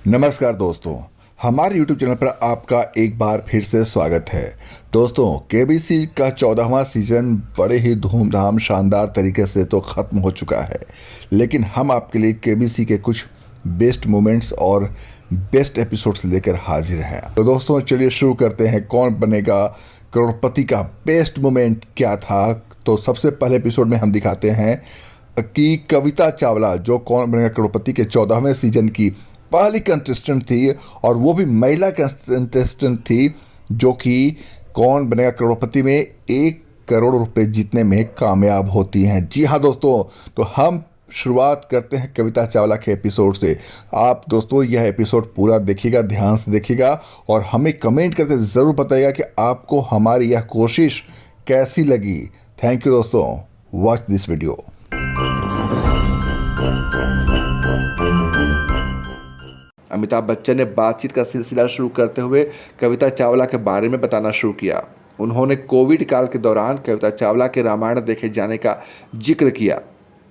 नमस्कार दोस्तों, हमारे YouTube चैनल पर आपका एक बार फिर से स्वागत है। दोस्तों, केबीसी का 14वां सीज़न बड़े ही धूमधाम शानदार तरीके से तो ख़त्म हो चुका है, लेकिन हम आपके लिए केबीसी के कुछ बेस्ट मोमेंट्स और बेस्ट एपिसोड्स लेकर हाजिर हैं। तो दोस्तों, चलिए शुरू करते हैं। कौन बनेगा करोड़पति का बेस्ट मोमेंट क्या था? तो सबसे पहले एपिसोड में हम दिखाते हैं कि कविता चावला, जो कौन बनेगा करोड़पति के 14वें सीजन की पहली कंटेस्टेंट थी, और वो भी महिला कंटेस्टेंट थी, जो कि कौन बनेगा करोड़पति में 1 करोड़ रुपए जीतने में कामयाब होती हैं। जी हाँ दोस्तों, तो हम शुरुआत करते हैं कविता चावला के एपिसोड से। आप दोस्तों यह एपिसोड पूरा देखिएगा, ध्यान से देखिएगा, और हमें कमेंट करके ज़रूर बताइएगा कि आपको हमारी यह कोशिश कैसी लगी। थैंक यू दोस्तों, watch this video. Amitabh Bachchan ने बातचीत का सिलसिला शुरू करते हुए कविता चावला के बारे में बताना शुरू किया। उन्होंने कोविड काल के दौरान कविता चावला के रामायण देखे जाने का जिक्र किया।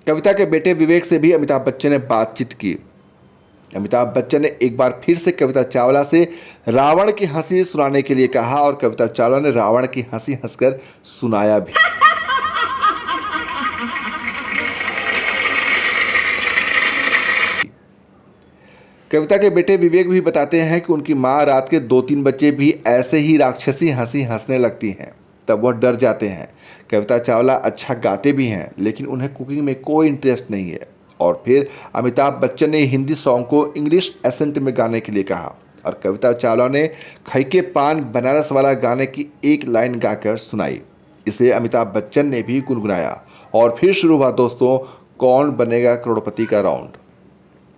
कविता के बेटे विवेक से भी अमिताभ बच्चन ने बातचीत की। अमिताभ बच्चन ने एक बार फिर से कविता चावला से रावण की हंसी सुनाने के लिए कहा, और कविता चावला ने रावण की हंसी हंसकर सुनाया भी। कविता के बेटे विवेक भी बताते हैं कि उनकी माँ रात के 2-3 बजे भी ऐसे ही राक्षसी हंसी हंसने लगती हैं, तब वह डर जाते हैं। कविता चावला अच्छा गाते भी हैं, लेकिन उन्हें कुकिंग में कोई इंटरेस्ट नहीं है। और फिर अमिताभ बच्चन ने हिंदी सॉन्ग को इंग्लिश एसेंट में गाने के लिए कहा, और कविता चावला ने खई के पान बनारस वाला गाने की एक लाइन गाकर सुनाई। इसे अमिताभ बच्चन ने भी गुनगुनाया, और फिर शुरू हुआ दोस्तों कौन बनेगा करोड़पति का राउंड।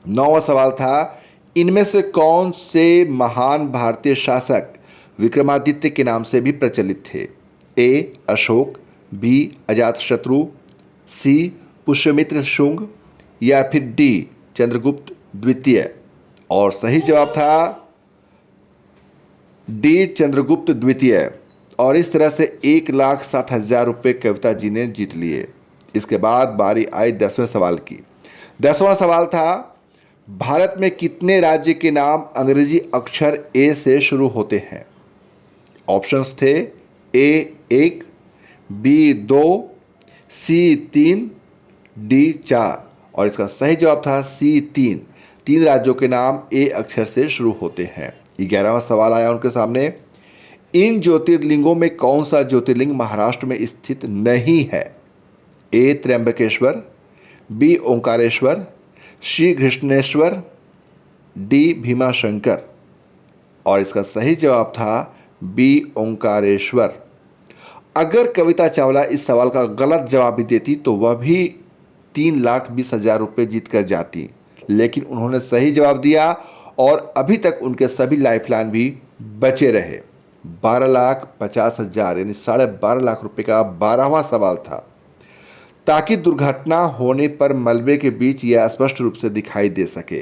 9वां सवाल था, इनमें से कौन से महान भारतीय शासक विक्रमादित्य के नाम से भी प्रचलित थे? ए अशोक, बी अजातशत्रु, सी पुष्यमित्र शुंग, या फिर डी चंद्रगुप्त द्वितीय? और सही जवाब था डी चंद्रगुप्त द्वितीय। और इस तरह से 1,60,000 रुपये कविता जी ने जीत लिए। इसके बाद बारी आई 10वें सवाल की। 10वां सवाल था, भारत में कितने राज्य के नाम अंग्रेजी अक्षर ए से शुरू होते हैं? ऑप्शंस थे ए 1, बी 2, सी 3, डी 4। और इसका सही जवाब था सी 3। 3 राज्यों के नाम ए अक्षर से शुरू होते हैं। 11वां सवाल आया उनके सामने, इन ज्योतिर्लिंगों में कौन सा ज्योतिर्लिंग महाराष्ट्र में स्थित नहीं है? ए त्र्यंबकेश्वर, बी ओंकारेश्वर, श्री कृष्णेश्वर, डी भीमाशंकर। और इसका सही जवाब था बी ओंकारेश्वर। अगर कविता चावला इस सवाल का गलत जवाब भी देती तो वह भी 3,20,000 रुपये जीत कर जाती, लेकिन उन्होंने सही जवाब दिया, और अभी तक उनके सभी लाइफलाइन भी बचे रहे। 12,50,000 यानी 12.5 लाख रुपये का 12वां सवाल था, ताकि दुर्घटना होने पर मलबे के बीच यह स्पष्ट रूप से दिखाई दे सके।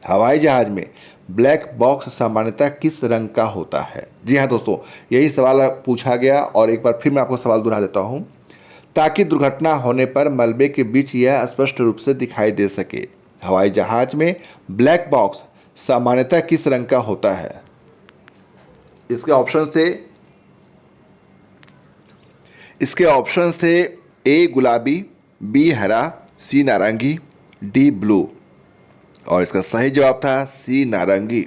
हवाई जहाज में ब्लैक बॉक्स सामान्यतः किस रंग का होता है? जी हाँ दोस्तों, यही सवाल पूछा गया, और एक बार फिर मैं आपको सवाल दोहरा देता हूँ। ताकि दुर्घटना होने पर मलबे के बीच यह स्पष्ट रूप से दिखाई दे सके, हवाई जहाज में ब्लैक बॉक्स सामान्यतः किस रंग का होता है? इसके ऑप्शन थे ए गुलाबी, बी हरा, सी नारंगी, डी ब्लू। और इसका सही जवाब था सी नारंगी।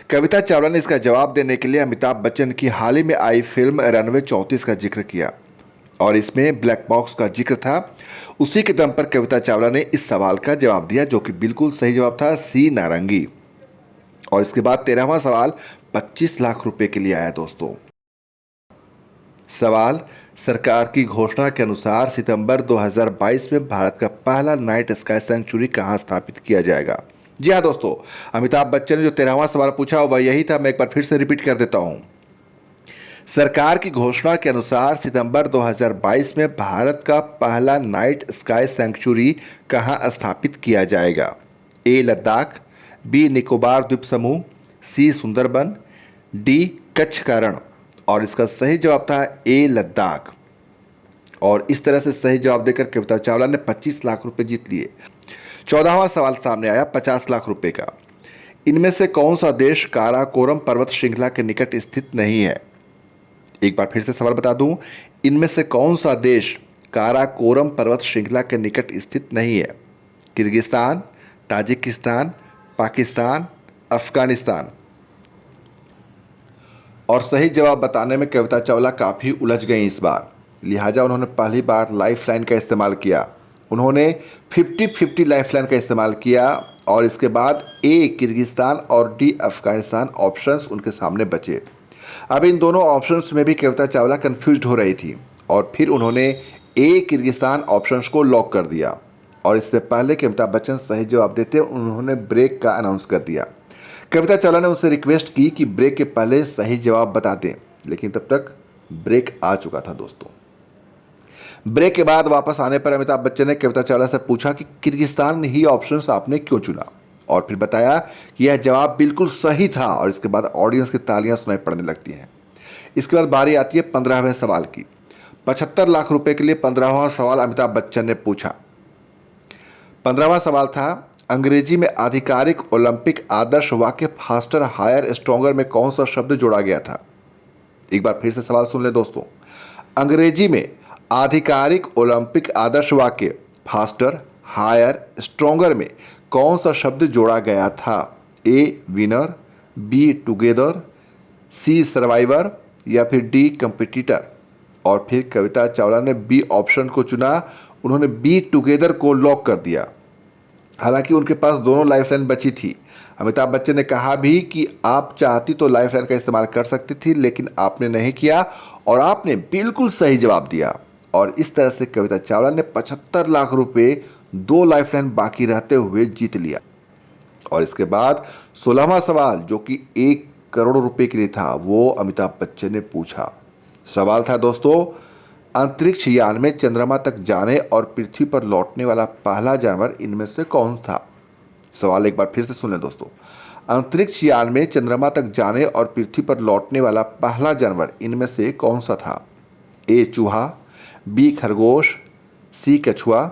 कविता चावला ने इसका जवाब देने के लिए अमिताभ बच्चन की हाल ही में आई फिल्म रनवे 34 का जिक्र किया, और इसमें ब्लैक बॉक्स का जिक्र था। उसी के दम पर कविता चावला ने इस सवाल का जवाब दिया, जो कि बिल्कुल सही जवाब था सी नारंगी। और इसके बाद 13वां सवाल 25 लाख रुपए के लिए आया दोस्तों। सवाल, सरकार की घोषणा के अनुसार सितंबर 2022 में भारत का पहला नाइट स्काई सैंक्चुरी कहां स्थापित किया जाएगा? जी हाँ दोस्तों, अमिताभ बच्चन ने जो 13वां सवाल पूछा वह यही था। मैं एक बार फिर से रिपीट कर देता हूं। सरकार की घोषणा के अनुसार सितंबर 2022 में भारत का पहला नाइट स्काई सैंक्चुरी कहां स्थापित किया जाएगा? ए लद्दाख, बी निकोबार द्वीप समूह, सी सुंदरबन, डी कच्छ का रण। और इसका सही जवाब था ए लद्दाख। और इस तरह से सही जवाब देकर कविता चावला ने 25 लाख रुपए जीत लिए। 14वां सवाल सामने आया 50 लाख रुपए का। इनमें से कौन सा देश काराकोरम पर्वत श्रृंखला के निकट स्थित नहीं है? एक बार फिर से सवाल बता दूं, इनमें से कौन सा देश काराकोरम पर्वत श्रृंखला के निकट स्थित नहीं है? Kyrgyzstan, Tajikistan, Pakistan, Afghanistan. और सही जवाब बताने में कविता चावला काफ़ी उलझ गई इस बार, लिहाजा उन्होंने पहली बार लाइफलाइन का इस्तेमाल किया। उन्होंने 50-50 लाइफलाइन का इस्तेमाल किया और इसके बाद ए किर्गिस्तान और डी अफगानिस्तान ऑप्शंस उनके सामने बचे। अब इन दोनों ऑप्शंस में भी कविता चावला कंफ्यूज हो रही थी और फिर उन्होंने ए किर्गिस्तान ऑप्शंस को लॉक कर दिया। और इससे पहले कि अमिताभ बच्चन सही जवाब देते उन्होंने ब्रेक का अनाउंस कर दिया। कविता चावला ने उनसे रिक्वेस्ट की कि ब्रेक के पहले सही जवाब बता दें, लेकिन तब तक ब्रेक आ चुका था दोस्तों। ब्रेक के बाद वापस आने पर अमिताभ बच्चन ने कविता चावला से पूछा कि किर्गिस्तान ही ऑप्शंस आपने क्यों चुना, और फिर बताया कि यह जवाब बिल्कुल सही था। और इसके बाद ऑडियंस की तालियां सुनाई पड़ने लगती हैं। इसके बाद बारी आती है 15वें सवाल की। 75 लाख रुपए के लिए 15वां सवाल अमिताभ बच्चन ने पूछा। 15वां सवाल था, अंग्रेजी में आधिकारिक ओलंपिक आदर्श वाक्य फास्टर, हायर, स्ट्रॉन्गर में कौन सा शब्द जोड़ा गया था? एक बार फिर से सवाल सुन ले दोस्तों। अंग्रेजी में आधिकारिक ओलंपिक आदर्श वाक्य फास्टर, हायर, स्ट्रॉन्गर में कौन सा शब्द जोड़ा गया था? A winner, B together, C survivor या फिर डी कंपिटिटर। और फिर कविता चावला ने बी ऑप्शन को चुना। उन्होंने बी टुगेदर को लॉक कर दिया। हालांकि उनके पास दोनों लाइफलाइन बची थी। अमिताभ बच्चन ने कहा भी कि आप चाहती तो लाइफलाइन का इस्तेमाल कर सकती थी, लेकिन आपने नहीं किया और आपने बिल्कुल सही जवाब दिया। और इस तरह से कविता चावला ने 75 लाख रुपए 2 लाइफलाइन बाकी रहते हुए जीत लिया। और इसके बाद 16वां सवाल, जो कि 1 करोड़ रुपए के लिए था, वो अमिताभ बच्चन ने पूछा। सवाल था दोस्तों, अंतरिक्ष यान में चंद्रमा तक जाने और पृथ्वी पर लौटने वाला पहला जानवर इनमें से कौन था? सवाल एक बार फिर से सुन लें दोस्तों। अंतरिक्ष यान में चंद्रमा तक जाने और पृथ्वी पर लौटने वाला पहला जानवर इनमें से कौन सा था? ए चूहा, बी खरगोश, सी कछुआ,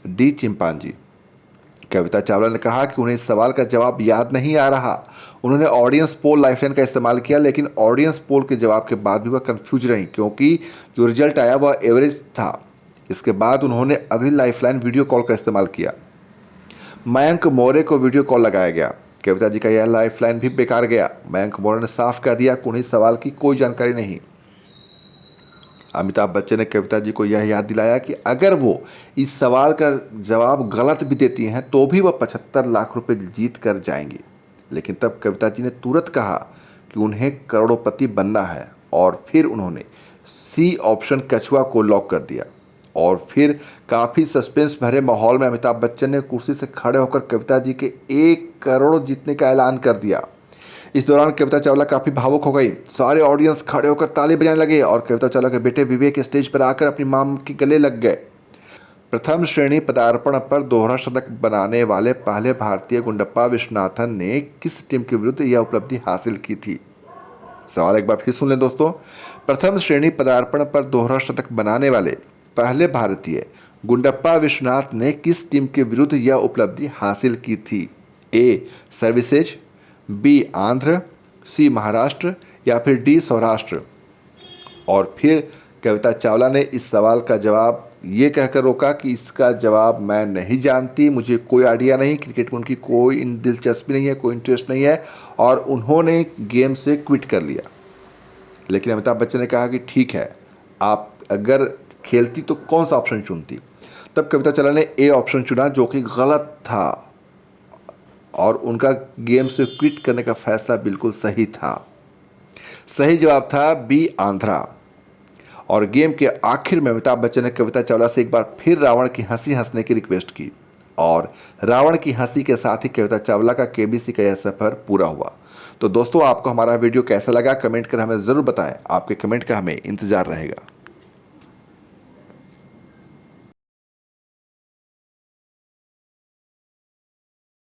डी चिंपांजी। कविता चावला ने कहा कि उन्हें इस सवाल का जवाब याद नहीं आ रहा। उन्होंने ऑडियंस पोल लाइफलाइन का इस्तेमाल किया, लेकिन ऑडियंस पोल के जवाब के बाद भी वह कंफ्यूज रही, क्योंकि जो रिजल्ट आया वह एवरेज था। इसके बाद उन्होंने अगली लाइफलाइन वीडियो कॉल का इस्तेमाल किया। मयंक मौर्य को वीडियो कॉल लगाया गया। कविता जी का यह लाइफलाइन भी बेकार गया। मयंक मौर्य ने साफ कह दिया कि उन्हें इस सवाल की कोई जानकारी नहीं। अमिताभ बच्चन ने कविता जी को यह याद दिलाया कि अगर वो इस सवाल का जवाब गलत भी देती हैं तो भी वह 75 लाख रुपए जीत कर जाएंगी। लेकिन तब कविता जी ने तुरंत कहा कि उन्हें करोड़पति बनना है और फिर उन्होंने सी ऑप्शन कछुआ को लॉक कर दिया। और फिर काफ़ी सस्पेंस भरे माहौल में अमिताभ बच्चन ने कुर्सी से खड़े होकर कविता जी के 1 करोड़ जीतने का ऐलान कर दिया। इस दौरान कविता चावला काफ़ी भावुक हो गई। सारे ऑडियंस खड़े होकर ताली बजाने लगे और कविता चावला के बेटे विवेक स्टेज पर आकर अपनी मां के गले लग गए। प्रथम श्रेणी पदार्पण पर दोहरा शतक बनाने वाले पहले भारतीय गुंडप्पा विश्वनाथन ने किस टीम के विरुद्ध यह उपलब्धि हासिल की थी? सवाल एक बार फिर सुन लें दोस्तों। प्रथम श्रेणी पदार्पण पर दोहरा शतक बनाने वाले पहले भारतीय गुंडप्पा विश्वनाथ ने किस टीम के विरुद्ध यह उपलब्धि हासिल की थी? ए सर्विसेज, बी आंध्र, सी महाराष्ट्र या फिर डी सौराष्ट्र। और फिर कविता चावला ने इस सवाल का जवाब ये कहकर रोका कि इसका जवाब मैं नहीं जानती, मुझे कोई आइडिया नहीं, क्रिकेट में उनकी कोई दिलचस्पी नहीं है, कोई इंटरेस्ट नहीं है, और उन्होंने गेम से क्विट कर लिया। लेकिन अमिताभ बच्चन ने कहा कि ठीक है, आप अगर खेलती तो कौन सा ऑप्शन चुनती? तब कविता चावला ने ए ऑप्शन चुना, जो कि गलत था, और उनका गेम से क्विट करने का फैसला बिल्कुल सही था। सही जवाब था बी आंध्रा। और गेम के आखिर में अमिताभ बच्चन ने कविता चावला से एक बार फिर रावण की हंसी हंसने की रिक्वेस्ट की, और रावण की हंसी के साथ ही कविता चावला का केबीसी का यह सफर पूरा हुआ। तो दोस्तों, आपको हमारा वीडियो कैसा लगा कमेंट कर हमें ज़रूर बताएं। आपके कमेंट का हमें इंतज़ार रहेगा।